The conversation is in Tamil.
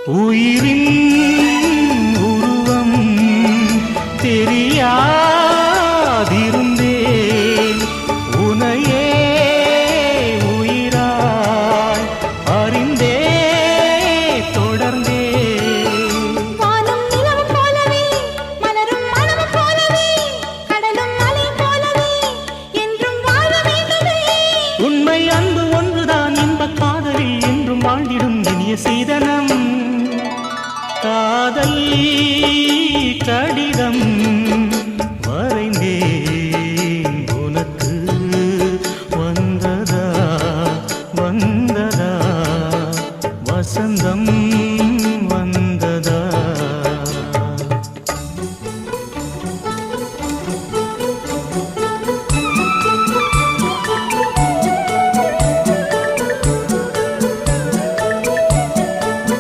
உயிரின் உருவம் தெரியாதிருந்தேன் உனையே உயிராய் அறிந்தே தொடர்ந்தே வானம் நிலவு போலவே மலரும் மனமு போலவே கடலும் மலை போலவே என்றும் வாழ வேண்டுமே உண்மை அன்பு ஒன்றுதான் இன்பக் காதலில் என்றும் வாழ்ந்திடும் இனிய சீதனம் காதல் கடிதம் வரைந்தேன் உனக்கு வந்ததா வந்ததா வசந்தம்